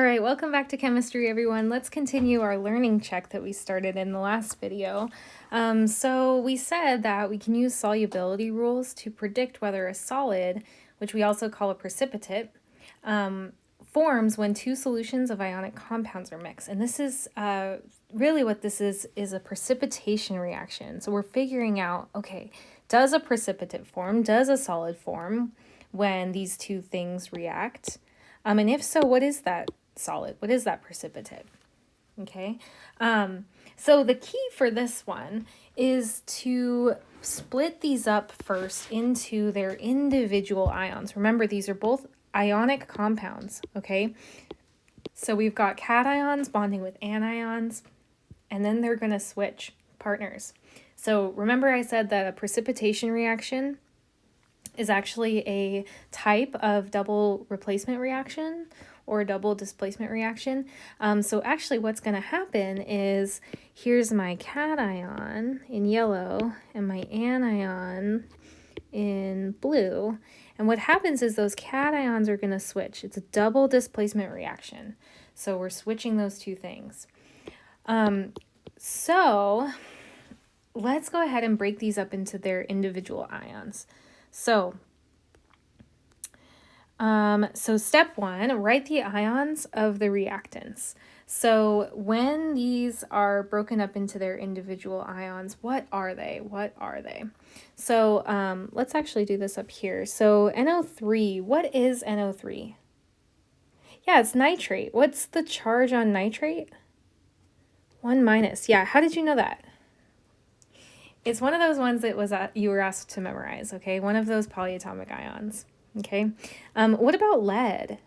right, welcome back to chemistry, everyone. Let's continue our learning check that we started in the last video. So we said that we can use solubility rules to predict whether a solid, which we also call a precipitate, forms when two solutions of ionic compounds are mixed. And this is really what this is a precipitation reaction. So we're figuring out, okay, does a precipitate form, does a solid form when these two things react? And if so, what is that solid? What is that precipitate? Okay. So the key for this one is to split these up first into their individual ions. Remember, these are both ionic compounds, okay? So we've got cations bonding with anions, and then they're going to switch partners. So remember I said that a precipitation reaction is actually a type of double replacement reaction or double displacement reaction. So actually what's going to happen is here's my cation in yellow and my anion in blue. And what happens is those cations are going to switch. It's a double displacement reaction. So we're switching those two things. So let's go ahead and break these up into their individual ions. So step one, write the ions of the reactants. So when these are broken up into their individual ions, what are they? What are they? So let's actually do this up here. So NO3, what is NO3? Yeah, it's nitrate. What's the charge on nitrate? 1-. Yeah, how did you know that? It's one of those ones that you were asked to memorize, okay? One of those polyatomic ions, okay? What about lead?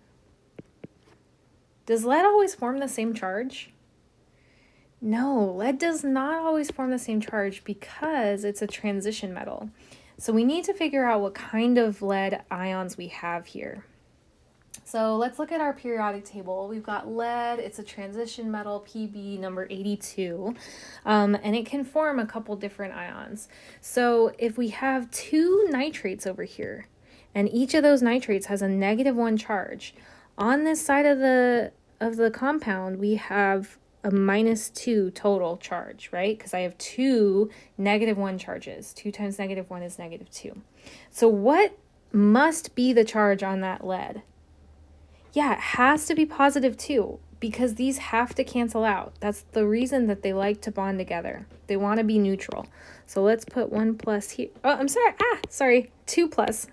Does lead always form the same charge? No, lead does not always form the same charge because it's a transition metal. So we need to figure out what kind of lead ions we have here. So let's look at our periodic table. We've got lead, it's a transition metal, Pb number 82, and it can form a couple different ions. So if we have two nitrates over here, and each of those nitrates has a -1 charge, on this side of the compound, we have a -2 total charge, right? Because I have two -1 charges. 2 times -1 is -2. So what must be the charge on that lead? Yeah, it has to be +2 because these have to cancel out. That's the reason that they like to bond together. They want to be neutral. So let's put 1+ here. Oh, I'm sorry. 2+.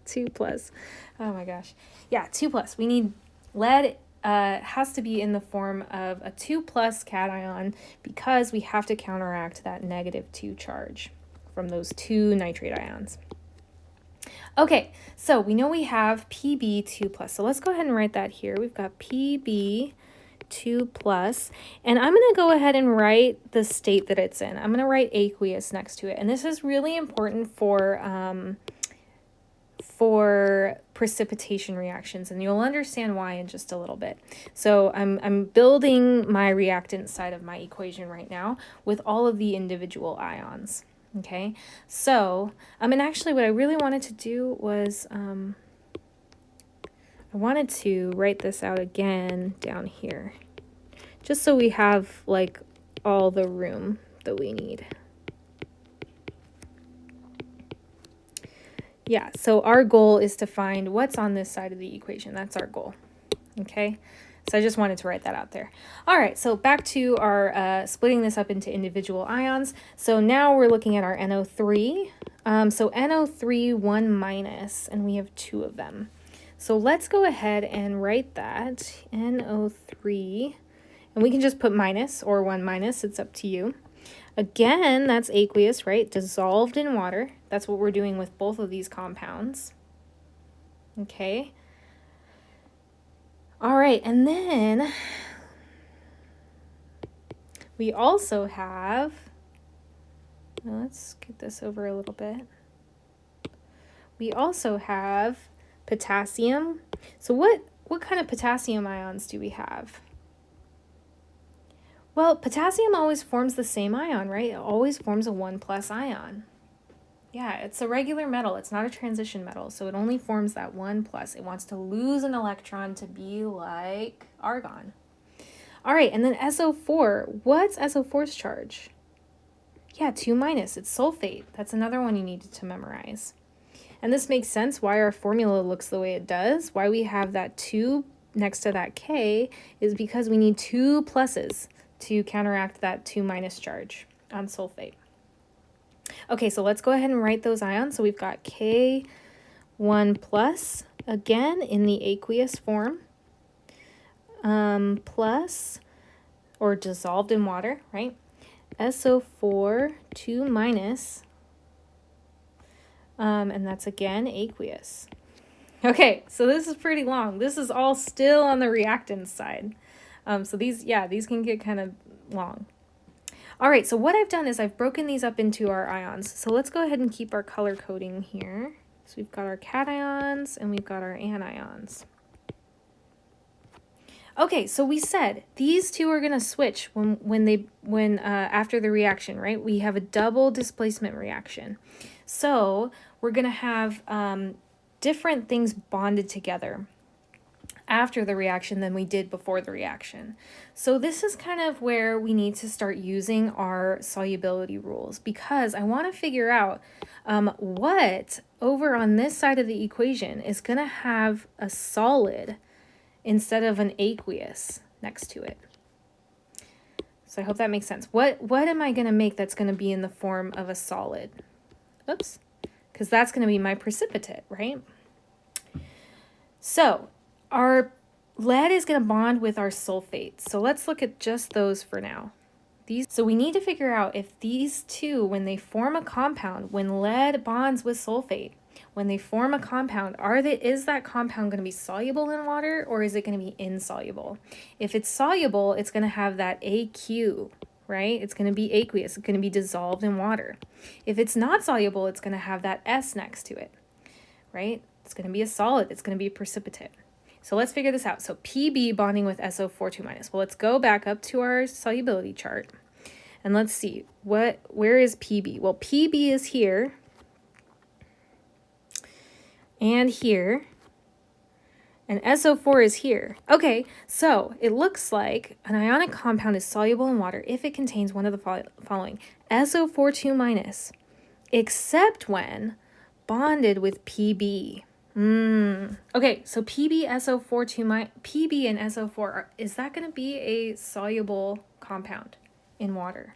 2+. Oh my gosh. Yeah, 2+. We need lead has to be in the form of a 2+ cation because we have to counteract that -2 charge from those two nitrate ions. Okay, so we know we have Pb2+. So let's go ahead and write that here. We've got Pb2+, and I'm going to go ahead and write the state that it's in. I'm going to write aqueous next to it, and this is really important for precipitation reactions, and you'll understand why in just a little bit. So I'm building my reactant side of my equation right now with all of the individual ions. Okay, so, and actually what I really wanted to do was, I wanted to write this out again down here, just so we have, like, all the room that we need. Yeah, so our goal is to find what's on this side of the equation. That's our goal, okay? So I just wanted to write that out there. All right, so back to our splitting this up into individual ions. So now we're looking at our NO3. So NO3 1-, and we have two of them. So let's go ahead and write that, NO3, and we can just put minus or 1-, it's up to you. Again, that's aqueous, right? Dissolved in water. That's what we're doing with both of these compounds. Okay. All right, and then we also have, let's get this over a little bit. We also have potassium. So what kind of potassium ions do we have? Well, potassium always forms the same ion, right? It always forms a 1+ ion. Yeah, it's a regular metal. It's not a transition metal, so it only forms that 1 plus. It wants to lose an electron to be like argon. All right, and then SO4. What's SO4's charge? Yeah, 2 minus. It's sulfate. That's another one you needed to memorize. And this makes sense why our formula looks the way it does. Why we have that 2 next to that K is because we need 2 pluses to counteract that 2 minus charge on sulfate. Okay, so let's go ahead and write those ions. So we've got K1 plus, again, in the aqueous form, plus, or dissolved in water, right? SO4, 2 minus, and that's again aqueous. Okay, so this is pretty long. This is all still on the reactants side. So these can get kind of long. All right, so what I've done is I've broken these up into our ions. So let's go ahead and keep our color coding here. So we've got our cations and we've got our anions. Okay, so we said these two are going to switch when after the reaction, right? We have a double displacement reaction. So we're going to have different things bonded together after the reaction than we did before the reaction. So this is kind of where we need to start using our solubility rules, because I want to figure out what over on this side of the equation is going to have a solid instead of an aqueous next to it. So I hope that makes sense. What am I going to make that's going to be in the form of a solid? Oops, because that's going to be my precipitate, right? So our lead is going to bond with our sulfate. So let's look at just those for now. So we need to figure out if these two, when they form a compound, when lead bonds with sulfate, when they form a compound, is that compound going to be soluble in water or is it going to be insoluble? If it's soluble, it's going to have that AQ, right? It's going to be aqueous. It's going to be dissolved in water. If it's not soluble, it's going to have that S next to it, right? It's going to be a solid. It's going to be a precipitate. So let's figure this out. So Pb bonding with SO4 2 minus. Well, let's go back up to our solubility chart and let's see where is Pb? Well, Pb is here and here, and SO4 is here. Okay, so it looks like an ionic compound is soluble in water if it contains one of the following: SO4 2 minus, except when bonded with Pb. Okay, so Pb and SO4, is that going to be a soluble compound in water?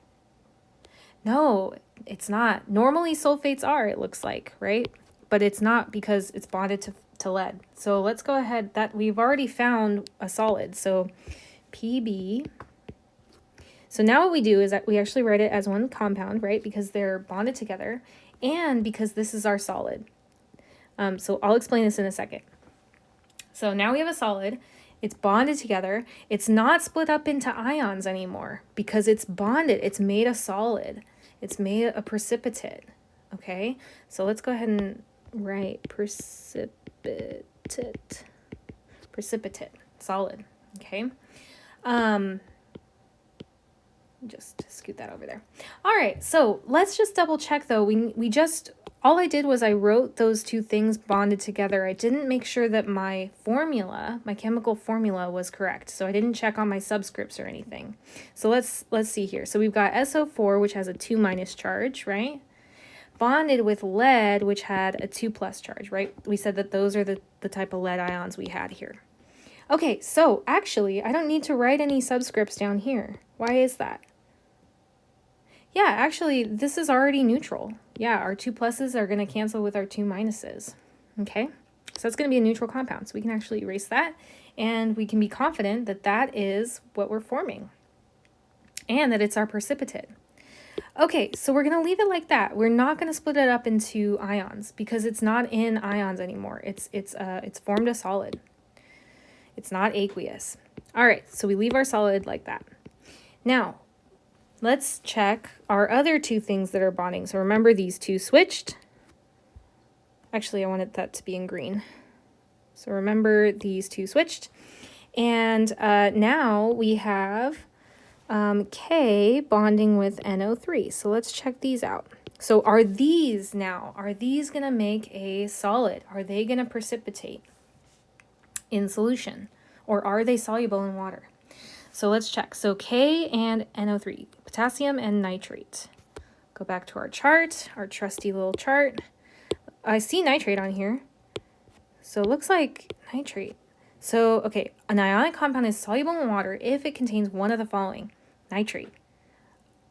No, it's not. Normally sulfates are, it looks like, right? But it's not because it's bonded to lead. So let's go ahead, that we've already found a solid. So Pb. So now what we do is that we actually write it as one compound, right? Because they're bonded together and because this is our solid. So I'll explain this in a second. So now we have a solid. It's bonded together. It's not split up into ions anymore because it's bonded. It's made a solid. It's made a precipitate. Okay, so let's go ahead and write precipitate, solid. Okay, just scoot that over there. All right, so let's just double check though. All I did was I wrote those two things bonded together. I didn't make sure that my formula, my chemical formula, was correct. So I didn't check on my subscripts or anything. So let's see here. So we've got SO4, which has a 2 minus charge, right? Bonded with lead, which had a 2 plus charge, right? We said that those are the type of lead ions we had here. Okay, so actually, I don't need to write any subscripts down here. Why is that? Yeah, actually, this is already neutral. Yeah, our 2 pluses are going to cancel with our 2 minuses. Okay, so it's going to be a neutral compound. So we can actually erase that, and we can be confident that that is what we're forming, and that it's our precipitate. Okay, so we're going to leave it like that. We're not going to split it up into ions because it's not in ions anymore. It's formed a solid. It's not aqueous. All right, so we leave our solid like that. Now, let's check our other two things that are bonding. So remember, these two switched. Actually, I wanted that to be in green. So remember, these two switched. And now we have K bonding with NO3. So let's check these out. So are these going to make a solid? Are they going to precipitate in solution? Or are they soluble in water? So let's check. So K and NO3, potassium and nitrate. Go back to our chart, our trusty little chart. I see nitrate on here. So it looks like nitrate. So, okay, an ionic compound is soluble in water if it contains one of the following. Nitrate.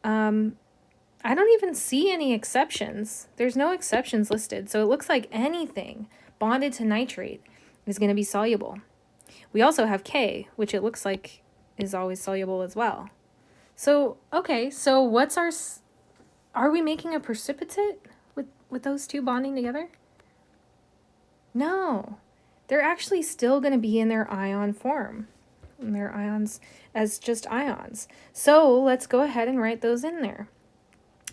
I don't even see any exceptions. There's no exceptions listed. So it looks like anything bonded to nitrate is going to be soluble. We also have K, which it looks like is always soluble as well. So, okay, so what's our... Are we making a precipitate with those two bonding together? No. They're actually still going to be in their ion form. And their ions as just ions. So let's go ahead and write those in there.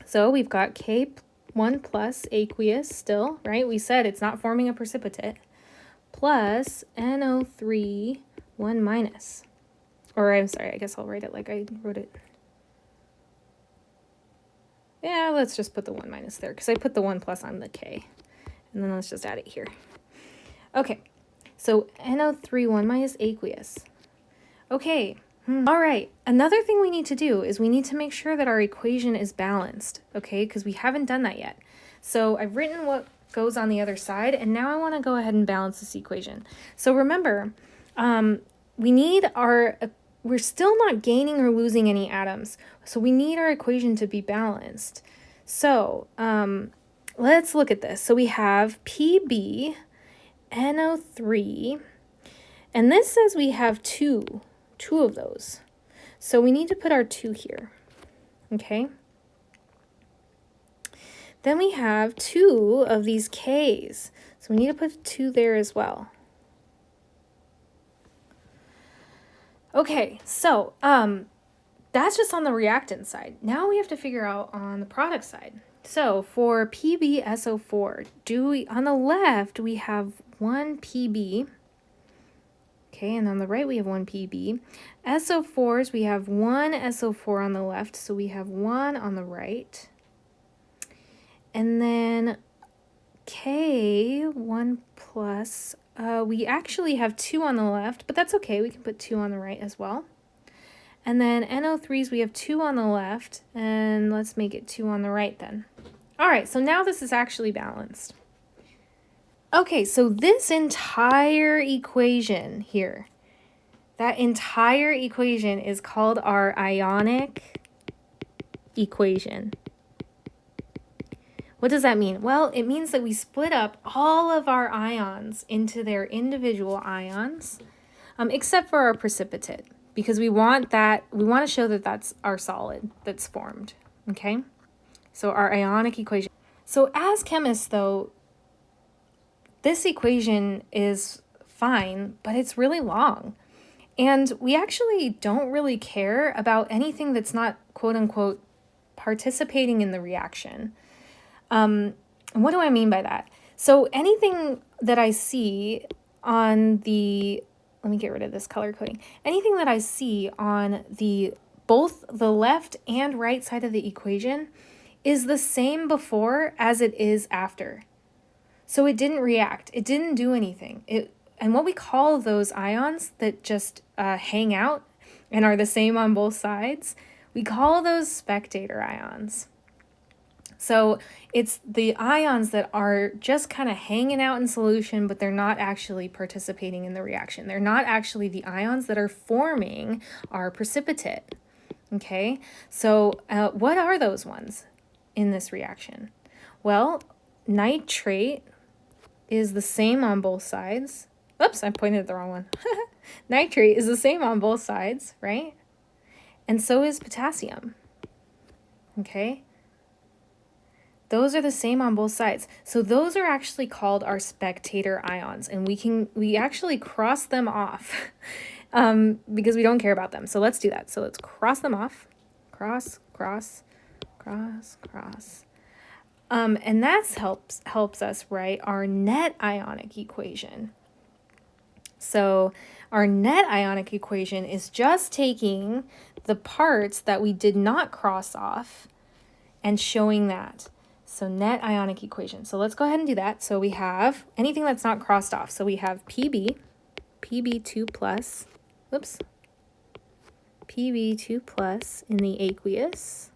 So we've got K1 plus aqueous still, right? We said it's not forming a precipitate. Plus NO3 1 minus. Or I'm sorry, I guess I'll write it like I wrote it. Yeah, let's just put the 1 minus there because I put the 1 plus on the K. And then let's just add it here. Okay, so NO3 1 minus aqueous. Okay, all right. Another thing we need to do is we need to make sure that our equation is balanced, okay? Because we haven't done that yet. So I've written what goes on the other side, and now I want to go ahead and balance this equation. So remember, we need our... We're still not gaining or losing any atoms, so we need our equation to be balanced. So let's look at this. So we have Pb, NO3, and this says we have two of those. So we need to put our 2 here, okay? Then we have 2 of these Ks, so we need to put 2 there as well. Okay, so that's just on the reactant side. Now we have to figure out on the product side. So for PbSO4, on the left we have 1 Pb, okay, and on the right we have 1 Pb. SO4s, we have 1 SO4 on the left, so we have 1 on the right. And then K1 plus, we actually have 2 on the left, but that's okay. We can put 2 on the right as well. And then NO3s, we have 2 on the left, and let's make it 2 on the right then. All right, so now this is actually balanced. Okay, so this entire equation here, that entire equation is called our ionic equation. What does that mean? Well, it means that we split up all of our ions into their individual ions, except for our precipitate, because we want to show that that's our solid that's formed, okay? So our ionic equation. So as chemists, though, this equation is fine, but it's really long. And we actually don't really care about anything that's not, quote unquote, participating in the reaction. What do I mean by that? So anything that I see on the, let me get rid of this color coding. Anything that I see on both the left and right side of the equation is the same before as it is after. So it didn't react. It didn't do anything. And what we call those ions that just hang out and are the same on both sides, we call those spectator ions. So it's the ions that are just kind of hanging out in solution, but they're not actually participating in the reaction. They're not actually the ions that are forming our precipitate. Okay, so what are those ones in this reaction? Well, nitrate is the same on both sides. Oops, I pointed at the wrong one. Nitrate is the same on both sides, right? And so is potassium. Okay? Those are the same on both sides. So those are actually called our spectator ions, and we actually cross them off because we don't care about them. So let's do that. So let's cross them off. Cross, cross, cross, cross. And that helps us write our net ionic equation. So our net ionic equation is just taking the parts that we did not cross off and showing that. So net ionic equation. So let's go ahead and do that. So we have anything that's not crossed off. So we have Pb2 plus, whoops, Pb2 plus in the aqueous,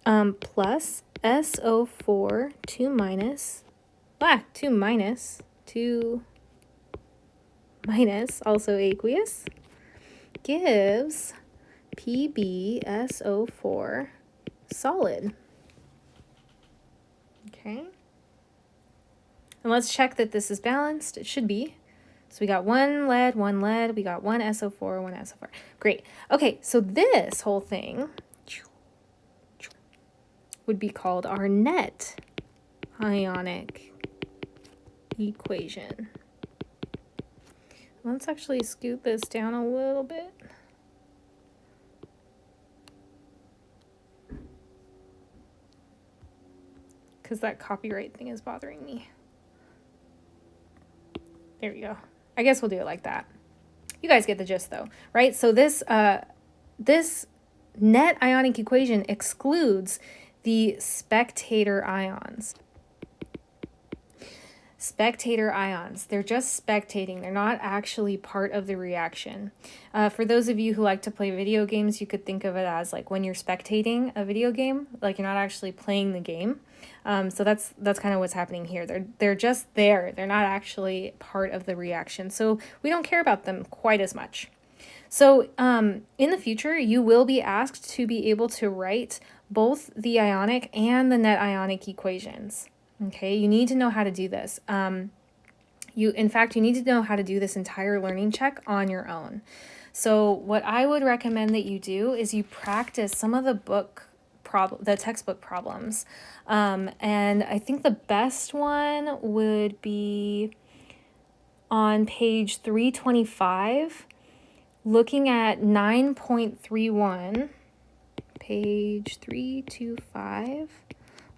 plus SO4 2 minus, 2 minus, also aqueous, gives PbSO4 solid. Okay. And let's check that this is balanced. It should be. So we got one lead, we got one SO4, one SO4. Great. Okay, so this whole thing would be called our net ionic equation. Let's actually scoot this down a little bit. Because that copyright thing is bothering me. There we go. I guess we'll do it like that. You guys get the gist though, right? So this net ionic equation excludes the spectator ions. Spectator ions, they're just spectating. They're not actually part of the reaction. For those of you who like to play video games, you could think of it as like when you're spectating a video game, like you're not actually playing the game. So that's kind of what's happening here. They're just there. They're not actually part of the reaction. So we don't care about them quite as much. So in the future, you will be asked to be able to write both the ionic and the net ionic equations. Okay, you need to know how to do this. In fact, you need to know how to do this entire learning check on your own. So what I would recommend that you do is you practice some of the textbook problems. And I think the best one would be on page 325, looking at 9.31, page 325,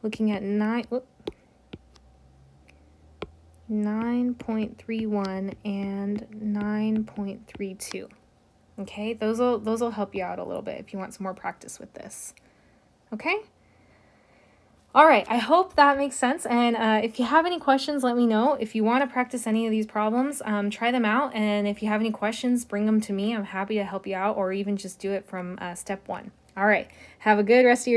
looking at 9.31 and 9.32. Okay, those will help you out a little bit if you want some more practice with this. Okay? All right, I hope that makes sense. And if you have any questions, let me know. If you want to practice any of these problems, try them out. And if you have any questions, bring them to me. I'm happy to help you out, or even just do it from step 1. All right, have a good rest of your